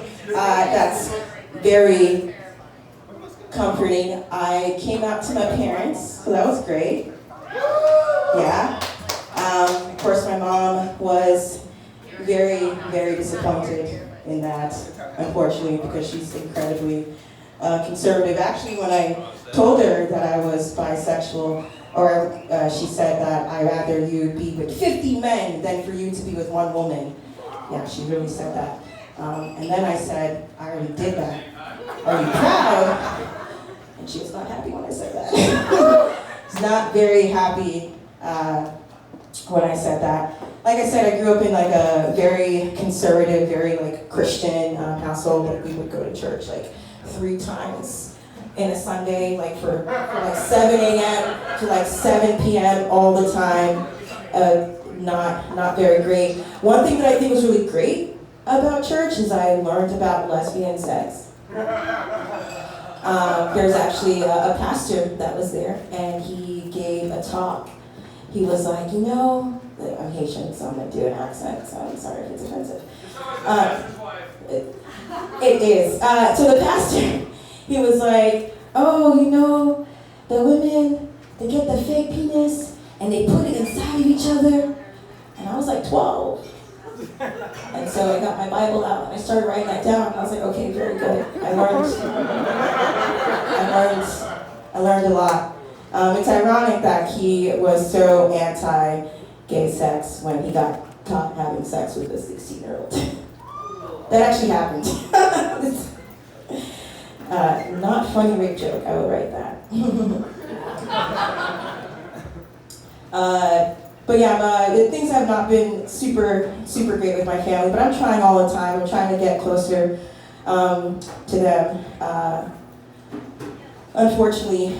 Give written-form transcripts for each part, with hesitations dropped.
think that's very comforting. I came out to my parents, so that was great. Yeah. Of course, my mom was very, very disappointed in that, unfortunately, because she's incredibly conservative. Actually, when I told her that I was bisexual, or she said that I'd rather you be with 50 men than for you to be with one woman. Yeah, she really said that. And then I said, I already did that. Are you proud? And she was not happy when I said that. She's not very happy when I said that. Like I said, I grew up in like a very conservative, very like Christian household. Like we would go to church like 3 times in a Sunday, like for like 7 a.m. to like 7 p.m. all the time. Not very great. One thing that I think was really great about church is I learned about lesbian sex. There's actually a pastor that was there, and he gave a talk. He was like, I'm Haitian, so I'm gonna do an accent, so I'm sorry if it's offensive. It is. So the pastor, he was like, the women, they get the fake penis, and they put it inside of each other. And I was like 12. And so I got my Bible out and I started writing that down. I was like, okay, very good. I learned a lot. It's ironic that he was so anti-gay sex when he got caught having sex with a 16-year-old. That actually happened. Not funny rape joke, I will write that. But yeah, things have not been super great with my family, but I'm trying all the time. I'm trying to get closer to them. Unfortunately,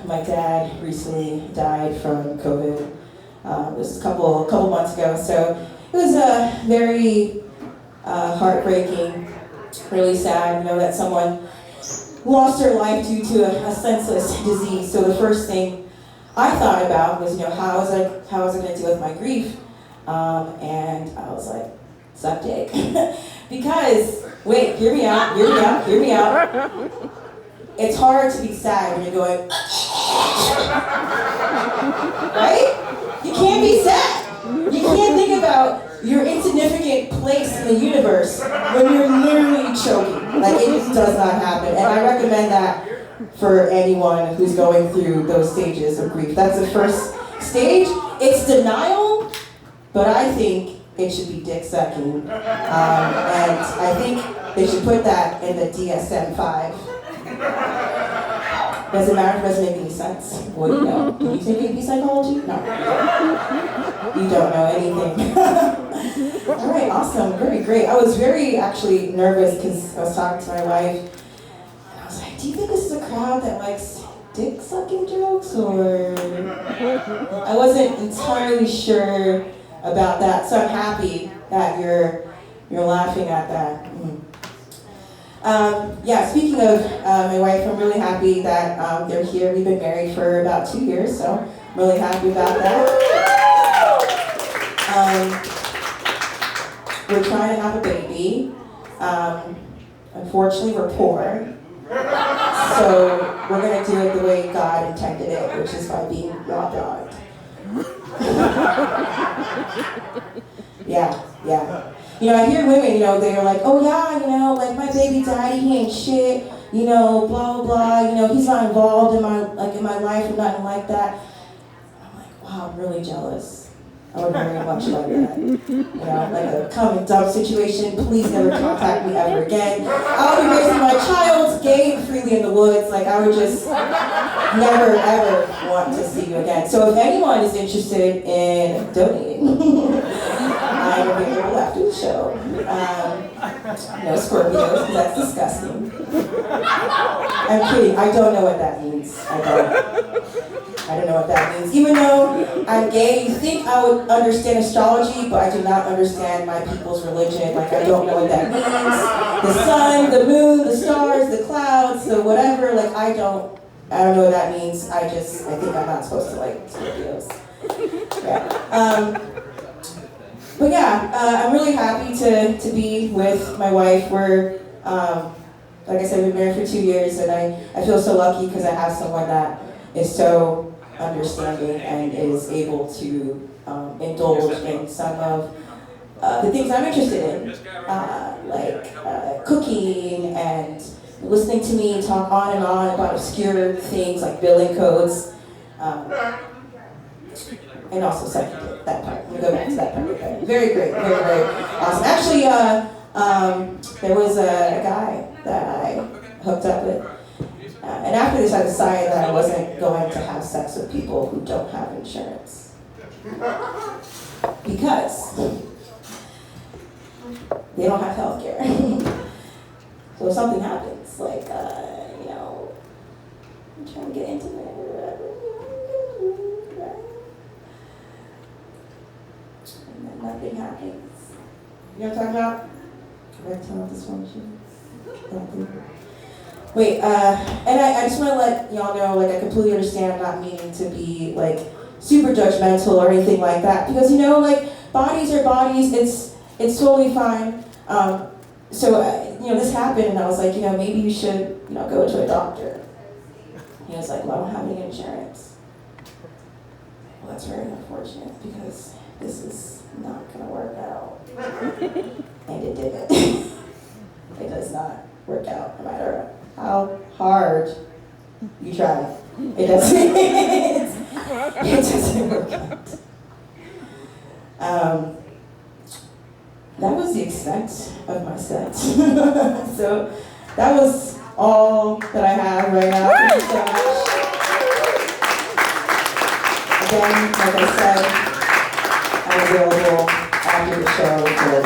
my dad recently died from COVID. It was a couple months ago, so it was very heartbreaking, really sad, that someone lost their life due to a senseless disease. So the first thing I thought about was, how was I going to deal with my grief? And I was like, suck dick. Because, wait, hear me out. It's hard to be sad when you're going, right? You can't be sad. You can't think about your insignificant place in the universe when you're literally choking. Like, it just does not happen. And I recommend that for anyone who's going through those stages of grief. That's the first stage. It's denial, but I think it should be dick sucking. And I think they should put that in the DSM-5. Doesn't matter if it doesn't make any sense. What do you know? Do you take AP psychology? No. You don't know anything. All right, awesome, very great. I was very actually nervous because I was talking to my wife. I was like, do you think this is a crowd that likes dick sucking jokes, or? I wasn't entirely sure about that, so I'm happy that you're laughing at that. Speaking of my wife, I'm really happy that they're here. We've been married for about 2 years, so I'm really happy about that. We're trying to have a baby. Unfortunately, we're poor. So we're going to do it the way God intended it, which is by being raw dogged. Yeah. I hear women, they're like, oh yeah, like my baby daddy, he ain't shit, blah, blah, blah, he's not involved in my life or nothing like that. I'm like, wow, I'm really jealous. I would very much like that. Like a come and dump situation, please never contact me ever again. I'll be raising my child gay and freely in the woods. Like, I would just never ever want to see you again. So if anyone is interested in donating, I'm available after the show. No Scorpios, because that's disgusting. I'm kidding, I don't know what that means. I don't know what that means. Even though I'm gay, you think I would understand astrology, but I do not understand my people's religion. Like, I don't know what that means. The sun, the moon, the stars, the clouds, the whatever, like, I don't know what that means. I think I'm not supposed to like Scorpios. Yeah. But yeah, I'm really happy to be with my wife. We're, like I said, we've been married for 2 years, and I feel so lucky because I have someone that is so understanding and is able to indulge in some of the things I'm interested in, like cooking and listening to me talk on and on about obscure things like billing codes, and also seconded that part. I'm gonna go back to that part. Okay. Very great, very, very awesome. Actually, there was a guy that I hooked up with, and after this I decided that I wasn't going to have sex with people who don't have insurance. Because they don't have health care. So if something happens, like, you know, I'm trying to get intimate or whatever, right? And then nothing happens. You know what I'm talking about? Erectile dysfunction. Wait, and I just want to let y'all know, like, I completely understand I'm not meaning to be, like, super judgmental or anything like that. Because, you know, like, bodies are bodies, it's totally fine. So, you know, this happened, and I was like, you know, maybe you should, you know, go to a doctor. He was like, well, I don't have any insurance. Well, that's very unfortunate, because this is not going to work out. And it didn't. It does not work out, no matter how hard you try. It doesn't. It doesn't work out. That was the extent of my set. So that was all that I have right now. Thank you so much. Again, like I said, I'm available after the show for